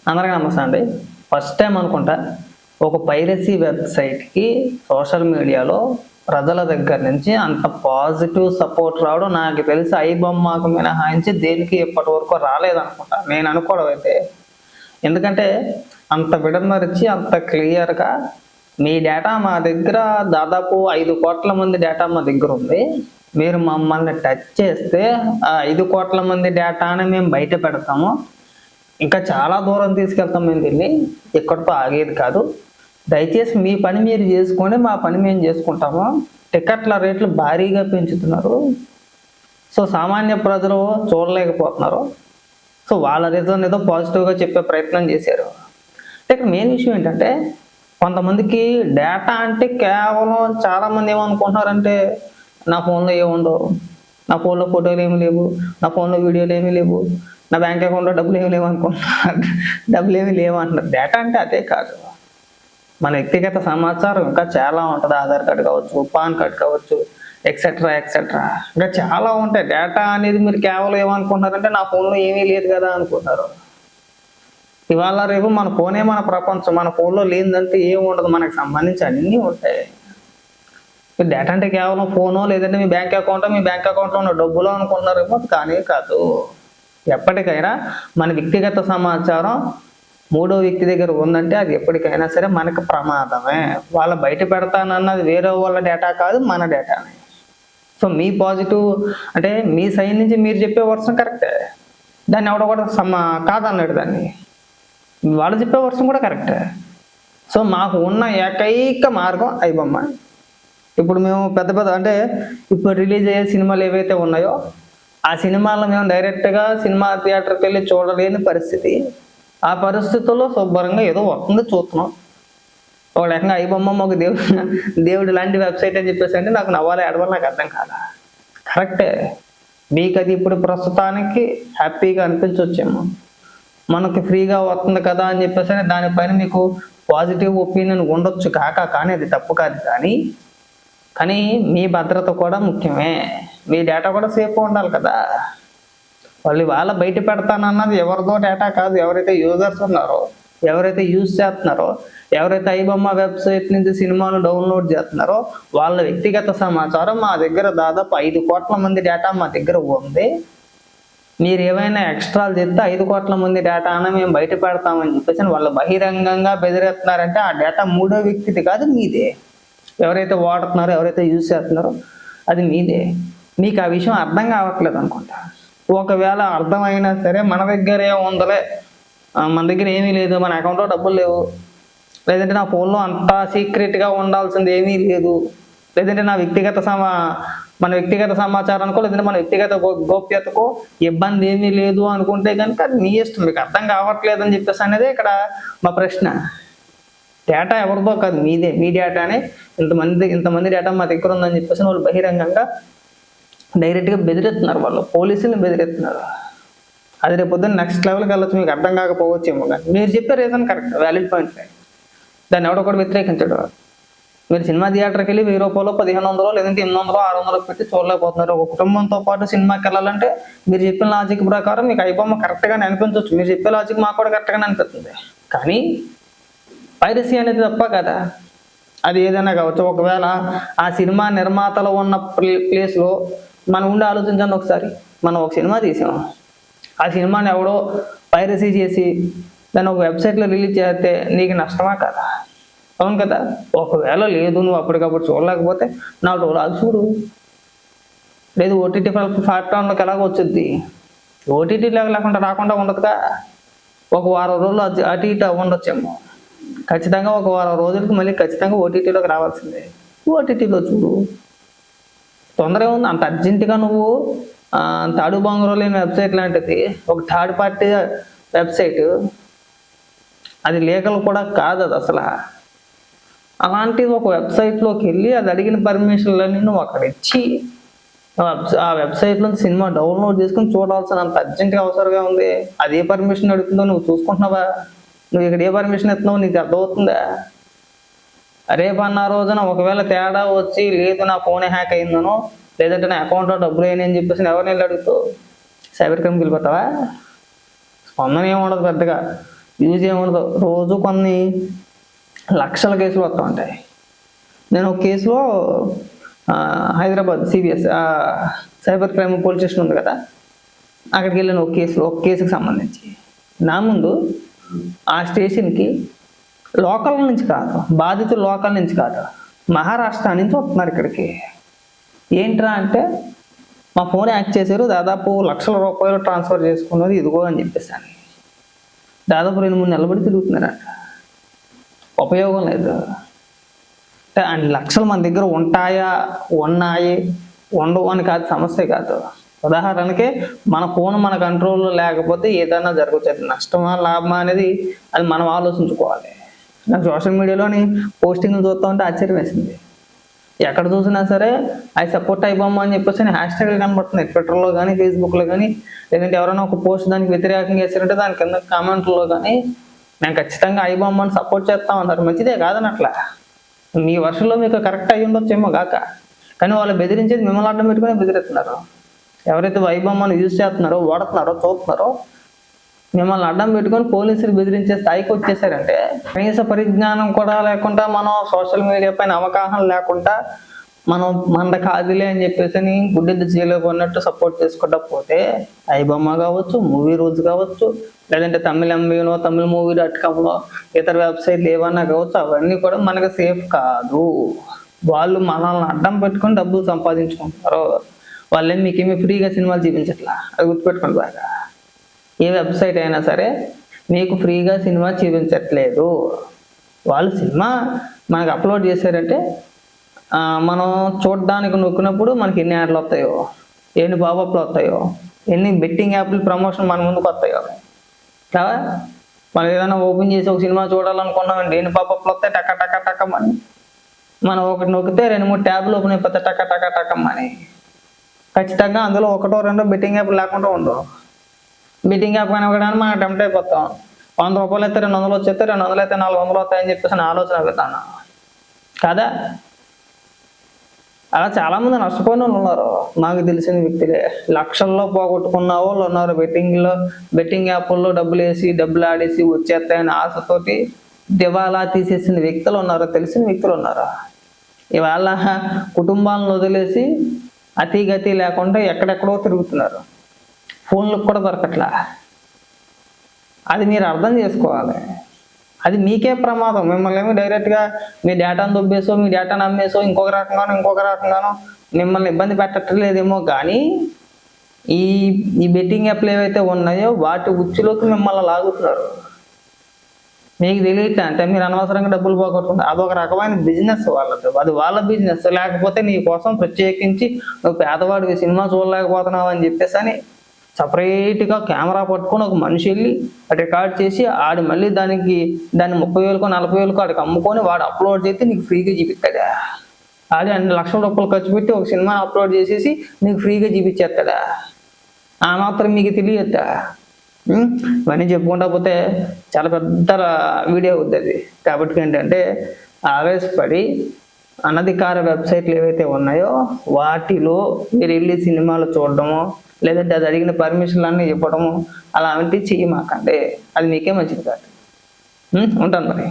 అందరికీ నమస్తే అండి. ఫస్ట్ టైం అనుకుంటా ఒక పైరసీ వెబ్సైట్‌కి సోషల్ మీడియాలో ప్రజల దగ్గర నుంచి అంత పాజిటివ్ సపోర్ట్ రావడం నాకు తెలిసి ఐబొమ్మకు మినహాయించి దేనికి ఇప్పటివరకు రాలేదనుకుంటా నేను అనుకోవడం అయితే. ఎందుకంటే అంత విడమరిచి అంత క్లియర్‌గా మీ డేటా మా దగ్గర దాదాపు 5,00,00,000 మంది డేటా మా దగ్గర ఉంది. మీరు మమ్మల్ని టచ్ చేస్తే ఆ 5,00,00,000 మంది డేటాని మేము బయట పెడతాము. ఇంకా చాలా దూరం తీసుకెళ్తాం మేము దీన్ని. ఇక్కడితో ఆగేది కాదు. దయచేసి మీ పని మీరు చేసుకోండి. మా పని మేము చేసుకుంటాము. టికెట్ల రేట్లు భారీగా పెంచుతున్నారు. సో సామాన్య ప్రజలు చూడలేకపోతున్నారు. సో వాళ్ళ రీజన్ ఏదో పాజిటివ్‌గా చెప్పే ప్రయత్నం చేశారు. ఇక్కడ మెయిన్ విషయం ఏంటంటే కొంతమందికి డేటా అంటే కేవలం చాలామంది ఏమనుకుంటున్నారంటే నా ఫోన్‌లో ఏముండవు. నా ఫోన్‌లో ఫోటోలు ఏమి లేవు. నా ఫోన్‌లో వీడియోలు ఏమీ లేవు. నా బ్యాంక్ అకౌంట్‌లో డబ్బులు ఏమి లేవు అనుకుంటున్నారు. డబ్బులు ఏమి లేవు అంటున్నారు. డేటా అంటే అదే కాదు. మన వ్యక్తిగత సమాచారం ఇంకా చాలా ఉంటుంది. ఆధార్ కార్డు కావచ్చు, పాన్ కార్డు కావచ్చు, ఎక్సెట్రా ఎక్సెట్రా ఇంకా చాలా ఉంటాయి. డేటా అనేది మీరు కేవలం ఏమనుకుంటున్నారంటే నా ఫోన్‌లో ఏమీ లేదు కదా అనుకుంటారు. ఇవాళ రేపు మన ఫోనే మన ప్రపంచం. మన ఫోన్‌లో లేనిదంటే ఏమి ఉండదు. మనకు సంబంధించి అన్నీ ఉంటాయి. డేటా అంటే కేవలం ఫోనో లేదంటే మీ బ్యాంక్ అకౌంట్లో ఉన్న డబ్బులో అనుకుంటున్నారేమో, కానీ కాదు. ఎప్పటికైనా మన వ్యక్తిగత సమాచారం మూడో వ్యక్తి దగ్గర ఉందంటే అది ఎప్పటికైనా సరే మనకు ప్రమాదమే. వాళ్ళ బయట పెడతానన్నది వేరే వాళ్ళ డేటా కాదు, మన డేటానే. సో మీ పాజిటివ్ అంటే మీ సైడ్ నుంచి మీరు చెప్పే వర్షన్ కరెక్టే. దాన్ని ఎవడో కూడా కాదన్నాడు దాన్ని. వాళ్ళు చెప్పే వర్షన్ కూడా కరెక్టే. సో మాకు ఉన్న ఏకైక మార్గం ఐబొమ్మ. ఇప్పుడు మేము పెద్ద అంటే ఇప్పుడు రిలీజ్ అయ్యే సినిమాలు ఏవైతే ఉన్నాయో ఆ సినిమాలను మేము డైరెక్ట్గా సినిమా థియేటర్కి వెళ్ళి చూడలేని పరిస్థితి. ఆ పరిస్థితుల్లో శుభ్రంగా ఏదో వస్తుంది చూస్తున్నాం. ఒక రకంగా ఐబొమ్మ ఒక దేవుడు లాంటి వెబ్సైట్ అని చెప్పేసి అంటే నాకు నవ్వాలి ఏడవాలి నాకు అర్థం కాదా. కరెక్టే, మీకు అది ఇప్పుడు ప్రస్తుతానికి హ్యాపీగా అనిపించవచ్చేమో. మనకి ఫ్రీగా వస్తుంది కదా అని చెప్పేసి దానిపైన మీకు పాజిటివ్ ఒపీనియన్ ఉండొచ్చు కానీ అది తప్పు కాదు. కానీ మీ భద్రత కూడా ముఖ్యమే. మీ డేటా కూడా సేఫ్గా ఉండాలి కదా. వాళ్ళ బయట పెడతానన్నది ఎవరిదో డేటా కాదు. ఎవరైతే యూజర్స్ ఉన్నారో, ఎవరైతే యూజ్ చేస్తున్నారో, ఎవరైతే ఐబొమ్మ వెబ్సైట్ నుంచి సినిమాలు డౌన్లోడ్ చేస్తున్నారో వాళ్ళ వ్యక్తిగత సమాచారం మా దగ్గర దాదాపు 5,00,00,000 మంది డేటా మా దగ్గర ఉంది. మీరు ఏమైనా ఎక్స్ట్రాలు చేస్తే 5,00,00,000 మంది డేటా అన్న మేము బయట పెడతామని చెప్పేసి వాళ్ళు బహిరంగంగా బెదిరేస్తున్నారంటే ఆ డేటా మూడో వ్యక్తిది కాదు, మీదే. ఎవరైతే వాడుతున్నారో, ఎవరైతే యూజ్ చేస్తున్నారో అది మీదే. మీకు ఆ విషయం అర్థం కావట్లేదు అనుకుంటా. ఒకవేళ అర్థమైనా సరే మన దగ్గర ఏముందలే, మన దగ్గర ఏమీ లేదు, మన అకౌంట్లో డబ్బులు లేవు, లేదంటే నా ఫోన్లో అంతా సీక్రెట్గా ఉండాల్సింది ఏమీ లేదు, లేదంటే మన వ్యక్తిగత సమాచారానికో లేదంటే మన వ్యక్తిగత గోప్యతకో ఇబ్బంది ఏమీ లేదు అనుకుంటే కనుక అది మీ ఇష్టం. మీకు అర్థం కావట్లేదు అని చెప్పేసి అనేది ఇక్కడ మా ప్రశ్న. డేటా ఎవరిదో కాదు, మీదే. మీ డేటానే ఇంతమంది డేటా మా దగ్గర ఉందని చెప్పేసి వాళ్ళు బహిరంగంగా డైరెక్ట్గా బెదిరిస్తున్నారు. వాళ్ళు పోలీసులను బెదిరిస్తున్నారు. అది రేపు పొద్దున్న నెక్స్ట్ లెవెల్కి వెళ్ళొచ్చు. మీకు అర్థం కాకపోవచ్చేమో, కానీ మీరు చెప్పే రీజన్ కరెక్ట్, వ్యాలిడ్ పాయింట్. దాన్ని ఎవడో కూడా వ్యతిరేకించడు. మీరు సినిమా థియేటర్కి వెళ్ళి 1,000 రూపాయలు, 1,500 లేదంటే 800, 600 పెట్టి చూడలేకపోతున్నారు. ఒక కుటుంబంతో పాటు సినిమాకి వెళ్ళాలంటే మీరు చెప్పిన లాజిక్ ప్రకారం మీకు ఐబొమ్మ కరెక్ట్గానే అనిపించవచ్చు. మీరు చెప్పే లాజిక్ మాకు కూడా కరెక్ట్గానే అనిపిస్తుంది. కానీ పైరసీ అనేది తప్ప కదా. అది ఏదైనా కావచ్చు. ఒకవేళ ఆ సినిమా నిర్మాతలు ఉన్న ప్లేస్లో మనం ఉండి ఆలోచించండి ఒకసారి. మనం ఒక సినిమా తీసాం, ఆ సినిమాని ఎవడో పైరసీ చేసి దాన్ని ఒక వెబ్సైట్లో రిలీజ్ చేస్తే నీకు నష్టమా కదా? అవును కదా. ఒకవేళ లేదు నువ్వు అప్పటికప్పుడు చూడలేకపోతే 4 రోజులు ఆగి చూడు. లేదు ఓటీటీ ప్లాట్ఫామ్లోకి ఎలాగో వచ్చుద్ది. ఓటీటీ లేకుండా రాకుండా ఉండదుగా. ఒక వారం రోజులు అటు ఇటు ఉండొచ్చేమో. ఖచ్చితంగా ఒక వారం రోజులకి మళ్ళీ ఖచ్చితంగా ఓటీటీలోకి రావాల్సిందే. ఓటీటీలో చూడు. తొందర ఏముంది? అంత అర్జెంటుగా నువ్వు అంత అడుబంగులో లేని వెబ్సైట్ లాంటిది, ఒక థర్డ్ పార్టీ వెబ్సైట్, అది లీగల్ కూడా కాదు అది అసలు. అలాంటిది ఒక వెబ్సైట్లోకి వెళ్ళి అది అడిగిన పర్మిషన్లన్నీ నువ్వు అక్కడ ఇచ్చి ఆ వెబ్సైట్లో సినిమా డౌన్లోడ్ చేసుకుని చూడాల్సిన అంత అర్జెంటుగా అవసరంగా ఉంది. అది ఏ పర్మిషన్ అడుగుతుందో నువ్వు చూసుకుంటున్నావా? నువ్వు ఇక్కడ ఏ పర్మిషన్ ఇస్తున్నావు నీకు అర్థమవుతుందా? రేపన్న రోజున ఒకవేళ తేడా వచ్చి లేదు నా ఫోనే హ్యాక్ అయిందనో లేదంటే నా అకౌంట్లో డబ్బులు అయినాయని చెప్పేసి ఎవరిని వెళ్ళి అడుగుతావు? సైబర్ క్రైమ్కి వెళ్ళిపోతావా? స్పందన ఏమి ఉండదు పెద్దగా. యూజ్ ఏముండదు. రోజు కొన్ని లక్షల కేసులు వస్తూ ఉంటాయి. నేను ఒక కేసులో Hyderabad CBS cyber crime police station ఉంది కదా, అక్కడికి వెళ్ళాను ఒక కేసుకి సంబంధించి. నా ముందు ఆ స్టేషన్కి లోకల్ నుంచి కాదు, బాధితులు లోకల్ నుంచి కాదు, మహారాష్ట్ర నుంచి వస్తున్నారు ఇక్కడికి. ఏంట్రా అంటే మా ఫోన్ హ్యాక్ చేశారు, దాదాపు లక్షల రూపాయలు ట్రాన్స్ఫర్ చేసుకున్నది ఇదిగో అని చెప్పేసాను. దాదాపు 2-3 నెలలు బట్టి తిరుగుతున్నారంట. ఉపయోగం లేదు అంటే అన్ని లక్షలు మన దగ్గర ఉన్నాయి ఉండవు అని కాదు, సమస్య కాదు. ఉదాహరణకి మన ఫోన్ మన కంట్రోల్లో లేకపోతే ఏదైనా జరగచ్చు. నష్టమా లాభమా అనేది అది మనం ఆలోచించుకోవాలి. నాకు సోషల్ మీడియాలోని పోస్టింగ్లు చూస్తూ ఉంటే ఆశ్చర్యం వేసింది. ఎక్కడ చూసినా సరే ఐ సపోర్ట్ ఐబొమ్మ అని చెప్పేసి హ్యాష్ట్యాగ్లు కనబడుతున్నాయి. ట్విట్టర్లో కానీ, ఫేస్బుక్లో కానీ, లేదంటే ఎవరైనా ఒక పోస్ట్ దానికి వ్యతిరేకంగా చేశారంటే దాని కింద కామెంట్లో కానీ నేను ఖచ్చితంగా ఐబొమ్మని సపోర్ట్ చేస్తా ఉన్నారు. మంచిదే కాదనట్లా, మీ వర్షంలో మీకు కరెక్ట్ అయ్యి ఉండొచ్చేమో కాక, కానీ వాళ్ళు బెదిరించేది మిమ్మల్ని అడ్డం పెట్టుకుని బెదిరిస్తున్నారు. ఎవరైతే ఐబొమ్మను యూజ్ చేస్తున్నారో, వాడుతున్నారో, చూస్తున్నారో మిమ్మల్ని అడ్డం పెట్టుకొని పోలీసులు బెదిరించే స్థాయికి వచ్చేసారంటే, కనీస పరిజ్ఞానం కూడా లేకుండా, మనం సోషల్ మీడియా పైన అవగాహన లేకుండా మనం మంద కాదులే అని చెప్పేసి గుడ్డెద్దు చేయలేకున్నట్టు సపోర్ట్ చేసుకుంటా పోతే ఐబొమ్మ కావచ్చు, మూవీ రోజు కావచ్చు, లేదంటే తమిళ ఎంబీలో, తమిళ మూవీ.comలో, ఇతర వెబ్సైట్లు ఏమన్నా కావచ్చు, అవన్నీ కూడా మనకు సేఫ్ కాదు. వాళ్ళు మనల్ని అడ్డం పెట్టుకొని డబ్బులు సంపాదించుకుంటారు. వాళ్ళేం మీకేమీ ఫ్రీగా సినిమాలు చూపించట్లా, అది గుర్తుపెట్టుకోండి బాగా. ఏ వెబ్సైట్ అయినా సరే మీకు ఫ్రీగా సినిమా చూపించట్లేదు. వాళ్ళు సినిమా మనకు అప్లోడ్ చేశారంటే మనం చూడడానికి నొక్కినప్పుడు మనకి ఎన్ని యాడ్లు వస్తాయో, ఎన్ని పాపప్లు వస్తాయో, ఎన్ని బెట్టింగ్ యాప్లు ప్రమోషన్ మన ముందుకు వస్తాయో కదా. మనం ఏదైనా ఓపెన్ చేసి ఒక సినిమా చూడాలనుకున్నామండి, ఎన్ని పాపప్లు వస్తాయి, టక్క టక్క టక్కమని. మనం ఒకటి నొక్కితే 2-3 ట్యాబ్లు ఓపెన్ అయిపోతాయి, టక్క టక్క టక్కమని. ఖచ్చితంగా అందులో 1-2 బెట్టింగ్ యాప్లు లేకుండా ఉండవు. బెట్టింగ్ యాప్ కనుకోవడానికి మనం టెంప్ట్ అయిపోతాం. 100 రూపాయలు అయితే 200 వచ్చేస్తే, 200 అయితే 400 వస్తాయని చెప్పేసి నా ఆలోచన విధానం కదా. అలా చాలామంది నష్టపోయిన వాళ్ళు ఉన్నారు, నాకు తెలిసిన వ్యక్తులే. లక్షల్లో పోగొట్టుకున్న వాళ్ళు ఉన్నారు. బెట్టింగ్ యాప్ల్లో డబ్బులు వేసి, డబ్బులు ఆడేసి వచ్చేస్తాయని ఆశతోటి దివాలా తీసేసిన వ్యక్తులు ఉన్నారు, తెలిసిన వ్యక్తులు ఉన్నారు. ఇవాళ కుటుంబాలను వదిలేసి అతిగతి లేకుండా ఎక్కడెక్కడో తిరుగుతున్నారు. ఫోన్లకు కూడా దొరకట్లా. అది మీరు అర్థం చేసుకోవాలి. అది మీకే ప్రమాదం. మిమ్మల్ని ఏమో డైరెక్ట్గా మీ డేటాను దొబ్బేసో, మీ డేటాను అమ్మేసో, ఇంకొక రకంగానో మిమ్మల్ని ఇబ్బంది పెట్టట్లేదేమో కానీ ఈ బెట్టింగ్ యాప్లు ఏవైతే ఉన్నాయో వాటి ఉచ్చులోకి మిమ్మల్ని లాగుతున్నారు. మీకు తెలియట్లే అంటే మీరు అనవసరంగా డబ్బులు పోగొట్టుకుంటారు. అదొక రకమైన బిజినెస్ వాళ్ళది, అది వాళ్ళ బిజినెస్. లేకపోతే నీ కోసం ప్రత్యేకించి నువ్వు పేదవాడికి సినిమా చూడలేకపోతున్నావు అని చెప్పేసి అని సపరేట్గా కెమెరా పట్టుకొని ఒక మనిషి వెళ్ళి రికార్డ్ చేసి ఆడి మళ్ళీ దాన్ని 30,000కో 40,000కో ఆడికి అమ్ముకొని వాడు అప్లోడ్ చేస్తే నీకు ఫ్రీగా చూపిస్తాడా? ఆడి 2 లక్షల రూపాయలు ఖర్చు పెట్టి ఒక సినిమాని అప్లోడ్ చేసేసి నీకు ఫ్రీగా చూపించేస్తాడా? ఆ మాత్రం మీకు తెలియద్దా? ఇవన్నీ చెప్పుకుంటా పోతే చాలా పెద్ద వీడియో అవుతుంది. కాబట్టి ఏంటంటే ఆవేశపడి అనధికార వెబ్సైట్లు ఏవైతే ఉన్నాయో వాటిలో మీరు వెళ్ళి సినిమాలు చూడడము, లేదంటే అది అడిగిన పర్మిషన్లు అన్నీ ఇవ్వడము అలాంటివి చేయమాకండి. అది మీకే మంచిది కాదు. ఉంటాను మరి.